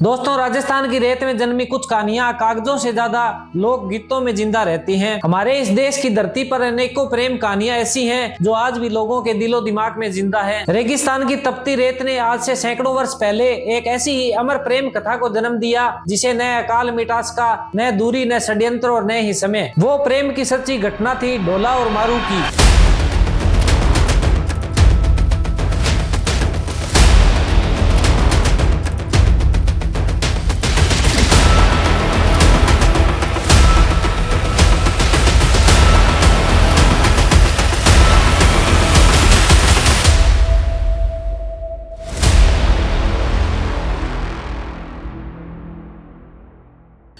दोस्तों, राजस्थान की रेत में जन्मी कुछ कहानियां कागजों से ज्यादा लोक गीतों में जिंदा रहती हैं। हमारे इस देश की धरती पर अनेकों प्रेम कहानियां ऐसी हैं जो आज भी लोगों के दिलो दिमाग में जिंदा है। रेगिस्तान की तपती रेत ने आज से सैकड़ों वर्ष पहले एक ऐसी ही अमर प्रेम कथा को जन्म दिया जिसे न अकाल मिटास का, न दूरी, न षड्यंत्र और न ही समय। वो प्रेम की सच्ची घटना थी ढोला और मारू की।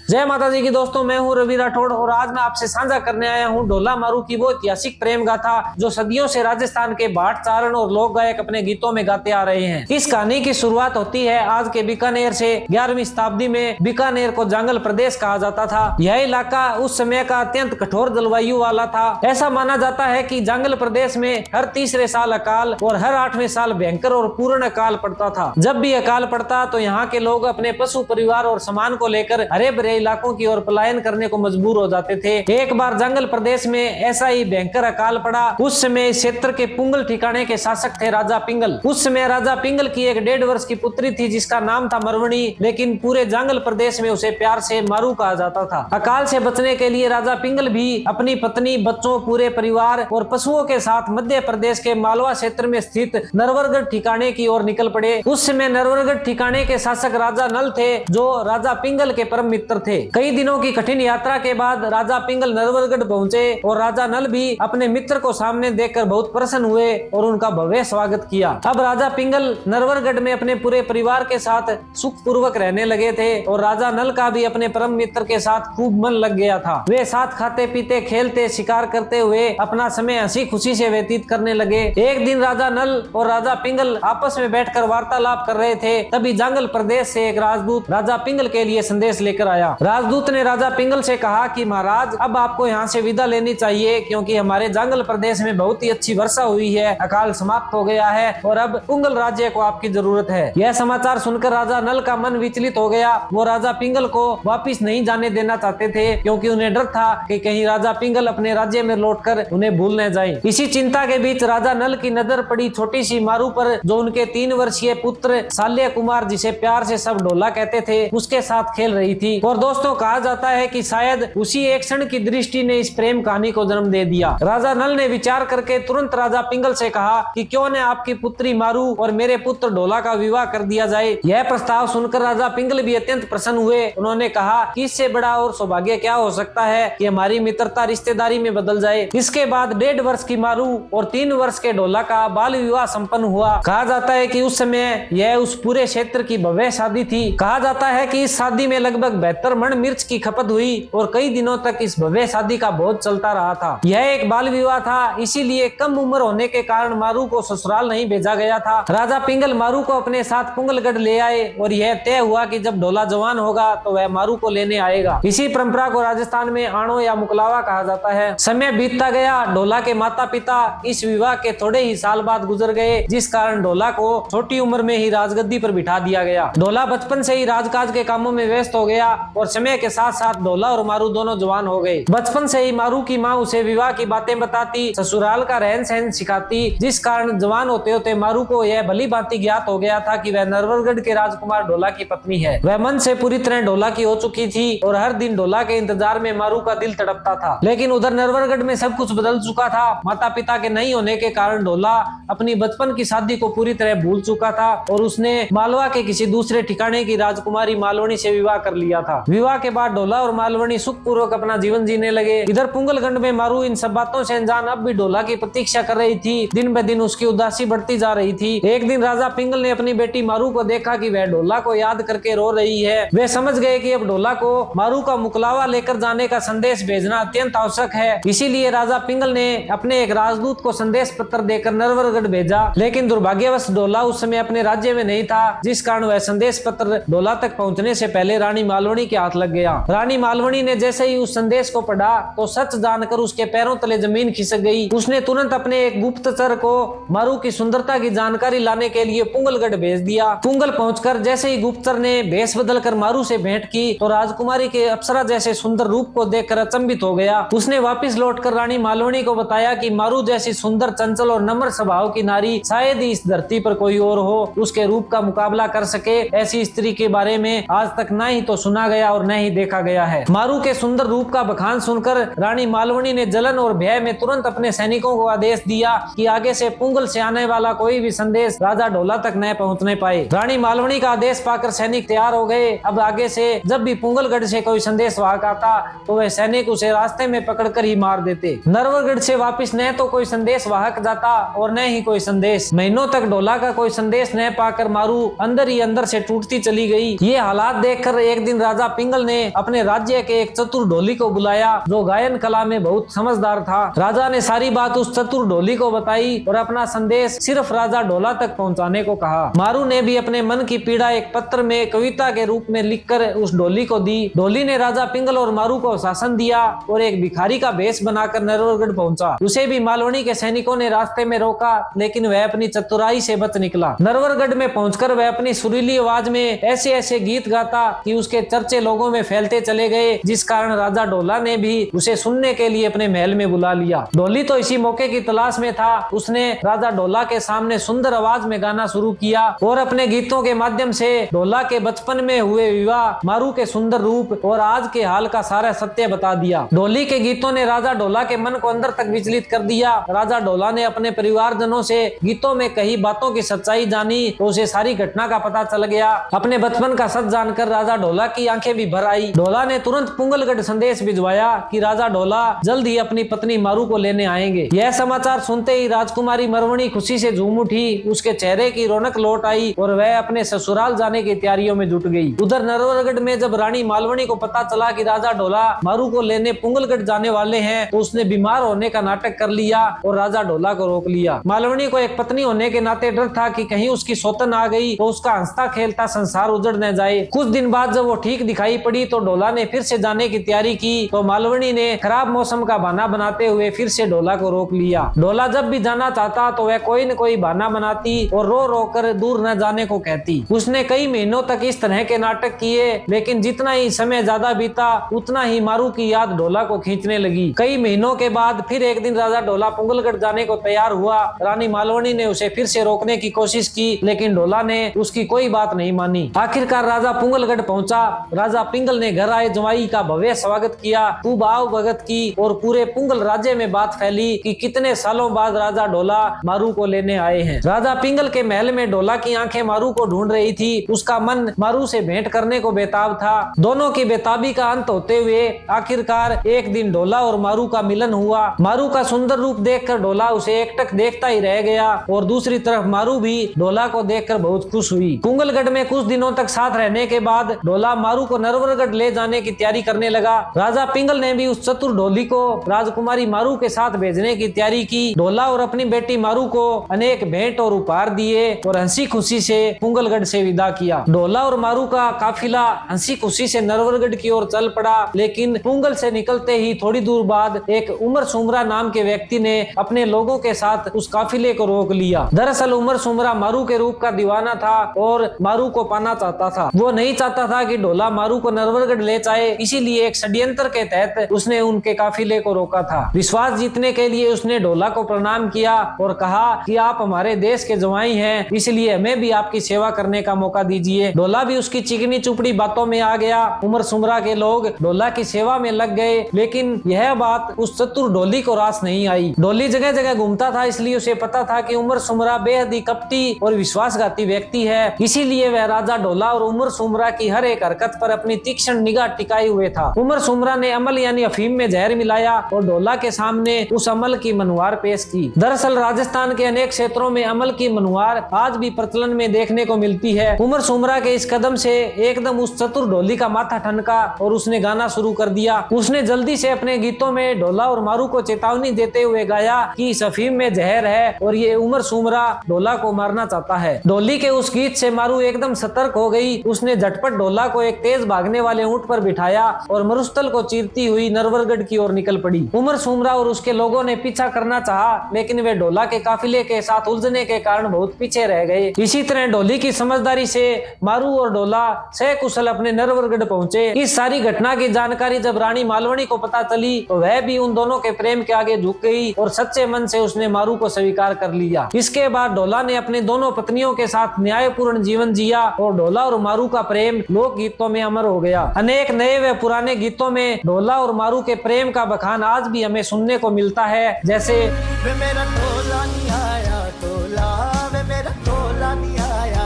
जय माता जी की दोस्तों, मैं हूं रवि राठौड़ और आज मैं आपसे साझा करने आया हूं ढोला मारू की वो ऐतिहासिक प्रेम गाथा जो सदियों से राजस्थान के भाट चारण और लोक गायक अपने गीतों में गाते आ रहे हैं। इस कहानी की शुरुआत होती है आज के बीकानेर से। 11वीं शताब्दी में बीकानेर को जंगल प्रदेश कहा जाता था। यह इलाका उस समय का अत्यंत कठोर जलवायु वाला था। ऐसा माना जाता है कि जंगल प्रदेश में हर तीसरे साल अकाल और हर 8वें साल भयंकर और पूर्ण अकाल पड़ता था। जब भी अकाल पड़ता तो यहाँ के लोग अपने पशु परिवार और सामान को लेकर हरे भरे इलाकों की ओर पलायन करने को मजबूर हो जाते थे। एक बार जंगल प्रदेश में ऐसा ही भयंकर अकाल पड़ा। उस समय इस क्षेत्र के पुंगल ठिकाने के शासक थे राजा पिंगल। उस समय राजा पिंगल की एक 1.5 वर्ष की पुत्री थी जिसका नाम था मरवणी, लेकिन पूरे जंगल प्रदेश में उसे प्यार से मारू कहा जाता था। अकाल से बचने के लिए राजा पिंगल भी अपनी पत्नी, बच्चों, पूरे परिवार और पशुओं के साथ मध्य प्रदेश के मालवा क्षेत्र में स्थित नरवरगढ़ ठिकाने की ओर निकल पड़े। उस समय नरवरगढ़ ठिकाने के शासक राजा नल थे जो राजा पिंगल के परम मित्र थे। कई दिनों की कठिन यात्रा के बाद राजा पिंगल नरवरगढ़ पहुंचे और राजा नल भी अपने मित्र को सामने देखकर बहुत प्रसन्न हुए और उनका भव्य स्वागत किया। अब राजा पिंगल नरवरगढ़ में अपने पूरे परिवार के साथ सुख पूर्वक रहने लगे थे और राजा नल का भी अपने परम मित्र के साथ खूब मन लग गया था। वे साथ खाते पीते, खेलते, शिकार करते हुए अपना समय हंसी खुशी से व्यतीत करने लगे। एक दिन राजा नल और राजा पिंगल आपस में बैठकर वार्तालाप कर रहे थे। तभी जंगल प्रदेश से एक राजदूत राजा पिंगल के लिए संदेश लेकर आया। राजदूत ने राजा पिंगल से कहा कि महाराज, अब आपको यहाँ से विदा लेनी चाहिए क्योंकि हमारे जंगल प्रदेश में बहुत ही अच्छी वर्षा हुई है, अकाल समाप्त हो गया है और अब पुंगल राज्य को आपकी जरूरत है। यह समाचार सुनकर राजा नल का मन विचलित हो गया। वो राजा पिंगल को वापिस नहीं जाने देना चाहते थे क्योंकि उन्हें डर था कि कहीं राजा पिंगल अपने राज्य में लौटकर उन्हें भूल न जाए। इसी चिंता के बीच राजा नल की नजर पड़ी छोटी सी मारू पर जो उनके 3 वर्षीय पुत्र शाल्य कुमार, जिसे प्यार से सब ढोला कहते थे, उसके साथ खेल रही थी। और दोस्तों, कहा जाता है कि शायद उसी एक क्षण की दृष्टि ने इस प्रेम कहानी को जन्म दे दिया। राजा नल ने विचार करके तुरंत राजा पिंगल से कहा कि क्यों न आपकी पुत्री मारू और मेरे पुत्र ढोला का विवाह कर दिया जाए। यह प्रस्ताव सुनकर राजा पिंगल भी अत्यंत प्रसन्न हुए। उन्होंने कहा कि इससे बड़ा और सौभाग्य क्या हो सकता है कि हमारी मित्रता रिश्तेदारी में बदल जाए। इसके बाद 1.5 वर्ष की मारू और 3 वर्ष के ढोला का बाल विवाह संपन्न हुआ। कहा जाता है कि उस समय यह उस पूरे क्षेत्र की भव्य शादी थी। कहा जाता है कि इस शादी में लगभग 72 मण मिर्च की खपत हुई और कई दिनों तक इस भव्य शादी का भोज चलता रहा था। यह एक बाल विवाह था, इसीलिए कम उम्र होने के कारण मारू को ससुराल नहीं भेजा गया था। राजा पिंगल मारू को अपने साथ पुंगलगढ़ ले आए और यह तय हुआ कि जब ढोला जवान होगा तो वह मारू को लेने आएगा। इसी परंपरा को राजस्थान में आणो या मुकलावा कहा जाता है। समय बीतता गया। ढोला के माता पिता इस विवाह के थोड़े ही साल बाद गुजर गए, जिस कारण ढोला को छोटी उम्र में ही राजगद्दी पर बिठा दिया गया। ढोला बचपन से ही राजकाज के कामों में व्यस्त हो गया और समय के साथ साथ ढोला और मारू दोनों जवान हो गए। बचपन से ही मारू की माँ उसे विवाह की बातें बताती, ससुराल का रहन सहन सिखाती, जिस कारण जवान होते होते मारू को यह भली भांति ज्ञात हो गया था कि वह नरवरगढ़ के राजकुमार ढोला की पत्नी है। वह मन से पूरी तरह ढोला की हो चुकी थी और हर दिन ढोला के इंतजार में मारू का दिल तड़पता था। लेकिन उधर नरवरगढ़ में सब कुछ बदल चुका था। माता पिता के नहीं होने के कारण ढोला अपनी बचपन की शादी को पूरी तरह भूल चुका था और उसने मालवा के किसी दूसरे ठिकाने की राजकुमारी मालवणी से विवाह कर लिया था। विवाह के बाद ढोला और मालवणी सुख पूर्वक अपना जीवन जीने लगे। इधर पुंगलगढ़ में मारू इन सब बातों से अनजान अब भी ढोला की प्रतीक्षा कर रही थी। दिन ब दिन उसकी उदासी बढ़ती जा रही थी। एक दिन राजा पिंगल ने अपनी बेटी मारू को देखा कि वह ढोला को याद करके रो रही है। वे समझ गए कि अब ढोला को मारू का मुकलावा लेकर जाने का संदेश भेजना अत्यंत आवश्यक है। इसीलिए राजा पिंगल ने अपने एक राजदूत को संदेश पत्र देकर नरवरगढ़ भेजा। लेकिन दुर्भाग्यवश ढोला उस समय अपने राज्य में नहीं था, जिस कारण वह संदेश पत्र ढोला तक पहुंचने से पहले रानी मालवणी के हाथ लग गया। रानी मालवनी ने जैसे ही उस संदेश को पढ़ा तो सच जानकर उसके पैरों तले जमीन खिसक गई। उसने तुरंत अपने एक गुप्तचर को मारू की सुंदरता की जानकारी लाने के लिए पुंगलगढ़ भेज दिया। पुंगल पहुंचकर जैसे ही गुप्तचर ने भेष बदलकर मारू से भेंट की तो राजकुमारी के अप्सरा जैसे सुंदर रूप को देखकर अचंभित हो गया। उसने वापस लौटकर रानी मालवनी को बताया कि मारू जैसी सुंदर, चंचल और नम्र स्वभाव की नारी शायद ही इस धरती पर कोई और हो उसके रूप का मुकाबला कर सके। ऐसी स्त्री के बारे में आज तक न ही तो सुना गया और न ही देखा गया है। मारू के सुंदर रूप का बखान सुनकर रानी मालवनी ने जलन और भय में तुरंत अपने सैनिकों को आदेश दिया कि आगे से पुंगल से आने वाला कोई भी संदेश राजा ढोला तक न पहुंचने पाए। रानी मालवनी का आदेश पाकर सैनिक तैयार हो गए। अब आगे से जब भी पुंगलगढ़ से कोई संदेश वाहक आता तो वह सैनिक उसे रास्ते में पकड़कर ही मार देते। नरवरगढ़ से वापिस न तो कोई संदेश वाहक जाता और न ही कोई संदेश। महीनों तक ढोला का कोई संदेश न पाकर मारू अंदर ही अंदर से टूटती चली गई। ये हालात देखकर एक दिन राजा पिंगल ने अपने राज्य के एक चतुर ढोली को बुलाया जो गायन कला में बहुत समझदार था। राजा ने सारी बात उस चतुर ढोली को बताई और अपना संदेश सिर्फ राजा ढोला तक पहुंचाने को कहा। मारू ने भी अपने मन की पीड़ा एक पत्र में कविता के रूप में लिखकर उस ढोली को दी। ढोली ने राजा पिंगल और मारू को शासन दिया और एक भिखारी का भेष बनाकर नरवरगढ़ पहुंचा। उसे भी मालवनी के सैनिकों ने रास्ते में रोका लेकिन वह अपनी चतुराई से बच निकला। नरवरगढ़ में पहुंचकर वह अपनी सुरीली आवाज में ऐसे ऐसे गीत गाता कि उसके चर्चे लोगों में फैलते चले गए, जिस कारण राजा ढोला ने भी उसे सुनने के लिए अपने महल में बुला लिया। ढोली तो इसी मौके की तलाश में था। उसने राजा ढोला के सामने सुंदर आवाज में गाना शुरू किया और अपने गीतों के माध्यम से ढोला के बचपन में हुए विवाह, मारू के सुंदर रूप और आज के हाल का सारा सत्य बता दिया। ढोली के गीतों ने राजा ढोला के मन को अंदर तक विचलित कर दिया। राजा ढोला ने अपने परिवारजनों से गीतों में कही बातों की सच्चाई जानी तो उसे सारी घटना का पता चल गया। अपने बचपन का सच जानकर राजा ढोला की आंखें भी भर आई। ढोला ने तुरंत पुंगलगढ़ संदेश भिजवाया कि राजा ढोला जल्द ही अपनी पत्नी मारू को लेने आएंगे। यह समाचार सुनते ही राजकुमारी मरवणी खुशी से झूम उठी। उसके चेहरे की रौनक लौट आई और वह अपने ससुराल जाने की तैयारियों में जुट गई। उधर नरवरगढ़ में जब रानी मालवनी को पता चला कि राजा ढोला मारू को लेने पुंगलगढ़ जाने वाले हैं तो उसने बीमार होने का नाटक कर लिया और राजा ढोला को रोक लिया। मालवनी को एक पत्नी होने के नाते डर था कि कहीं उसकी सौतन आ गई तो उसका हंसता खेलता संसार उजड़ न जाए। कुछ दिन बाद जब वो ठीक दिखाई पड़ी तो ढोला ने फिर से जाने की तैयारी की तो मालवनी ने खराब मौसम का बहाना बनाते हुए फिर से ढोला को रोक लिया। ढोला जब भी जाना चाहता तो वह कोई न कोई बहाना बनाती और रो रो कर दूर न जाने को कहती। उसने कई महीनों तक इस तरह के नाटक किए लेकिन जितना ही समय ज्यादा बीता उतना ही मारू की याद ढोला को खींचने लगी। कई महीनों के बाद फिर एक दिन राजा ढोला पुंगलगढ़ जाने को तैयार हुआ। रानी मालवनी ने उसे फिर से रोकने की कोशिश की लेकिन ढोला ने उसकी कोई बात नहीं मानी। आखिरकार राजा पुंगलगढ़ पहुंचा। राजा पिंगल ने घर आए जवाई का भव्य स्वागत किया, खूब आओ भगत की और पूरे पुंगल राज्य में बात फैली कि कितने सालों बाद राजा ढोला मारू को लेने आए हैं। राजा पिंगल के महल में ढोला की आंखें मारू को ढूंढ रही थी। उसका मन मारू से भेंट करने को बेताब था। दोनों की बेताबी का अंत होते हुए आखिरकार एक दिन ढोला और मारू का मिलन हुआ। मारू का सुंदर रूप देखकर ढोला उसे एकटक देखता ही रह गया और दूसरी तरफ मारू भी ढोला को देखकर बहुत खुश हुई। पुंगलगढ़ में कुछ दिनों तक साथ रहने के बाद ढोला मारू को नरवरगढ़ ले जाने की तैयारी करने लगा। राजा पिंगल ने भी उस चतुर ढोली को राजकुमारी मारू के साथ भेजने की तैयारी की। ढोला और अपनी बेटी मारू को अनेक भेंट और उपहार दिए और हंसी खुशी से पुंगलगढ़ से विदा किया। ढोला और मारू का काफिला हंसी खुशी से नरवरगढ़ की ओर चल पड़ा लेकिन पुंगल से निकलते ही थोड़ी दूर बाद एक उमर सुमरा नाम के व्यक्ति ने अपने लोगों के साथ उस काफिले को रोक लिया। दरअसल उमर सुमरा मारू के रूप का दीवाना था और मारू को पाना चाहता था। वो नहीं चाहता था कि ढोला मारू को नरवरगढ़ ले जाए, इसीलिए एक षड्यंत्र के तहत उसने उनके काफिले को रोका था। विश्वास जीतने के लिए उसने ढोला को प्रणाम किया और कहा कि आप हमारे देश के जवाई हैं, इसलिए हमें भी आपकी सेवा करने का मौका दीजिए। ढोला भी उसकी चिकनी चुपड़ी बातों में आ गया। उमर सुमरा के लोग ढोला की सेवा में लग गए लेकिन यह बात उस चतुर ढोली को रास नहीं आई। ढोली जगह जगह घूमता था इसलिए उसे पता था कि उमर सुमरा बेहद ही कपटी और विश्वासघाती व्यक्ति है, इसीलिए वह राजा ढोला और उमर सुमरा की हर एक हरकत पर अपनी तीक्ष्ण निगाह टिकाए हुए था। उमर सुमरा ने अमल यानी अफीम में जहर मिलाया और ढोला के सामने उस अमल की मनुहार पेश की। दरअसल राजस्थान के अनेक क्षेत्रों में अमल की मनुहार आज भी प्रचलन में देखने को मिलती है। उमर सुमरा के इस कदम से एकदम उस चतुर ढोली का माथा ठनका और उसने गाना शुरू कर दिया। उसने जल्दी से अपने गीतों में ढोला और मारू को चेतावनी देते हुए गाया कि इस अफीम में जहर है और ये उमर सुमरा ढोला को मारना चाहता है। ढोली के उस गीत से मारू एकदम सतर्क हो गई। उसने झटपट ढोला को एक तेज तेज भागने वाले ऊंट पर बिठाया और मरुस्थल को चीरती हुई नरवरगढ़ की ओर निकल पड़ी। उमर सुमरा और उसके लोगों ने पीछा करना चाहा, लेकिन वे ढोला के काफिले के साथ उलझने के कारण बहुत पीछे रह गए। इसी तरह ढोली की समझदारी से मारू और ढोला सकुशल अपने नरवरगढ़ पहुंचे। इस सारी घटना की जानकारी जब रानी मालवणी को पता चली तो वह भी उन दोनों के प्रेम के आगे झुक गई और सच्चे मन से उसने मारू को स्वीकार कर लिया। इसके बाद ढोला ने अपने दोनों पत्नियों के साथ न्यायपूर्ण जीवन जिया और ढोला और मारू का प्रेम लोक गीतों में अमर हो गया। अनेक नए व पुराने गीतों में ढोला और मारू के प्रेम का बखान आज भी हमें सुनने को मिलता है, जैसे वे मेरा ढोला नहीं आया ढोला, वे मेरा ढोला नहीं आया।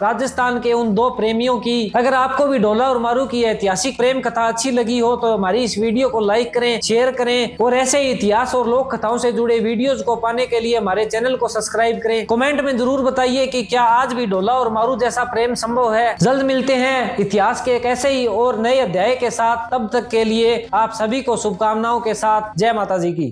राजस्थान के उन दो प्रेमियों की। अगर आपको भी ढोला और मारू की ऐतिहासिक प्रेम कथा अच्छी लगी हो तो हमारी इस वीडियो को लाइक करें, शेयर करें और ऐसे ही इतिहास और लोक कथाओं से जुड़े वीडियोस को पाने के लिए हमारे चैनल को सब्सक्राइब करें। कमेंट में जरूर बताइए कि क्या आज भी ढोला और मारू जैसा प्रेम संभव है। जल्द मिलते हैं इतिहास के एक ऐसे ही और नए अध्याय के साथ। तब तक के लिए आप सभी को शुभकामनाओं के साथ जय माता जी की।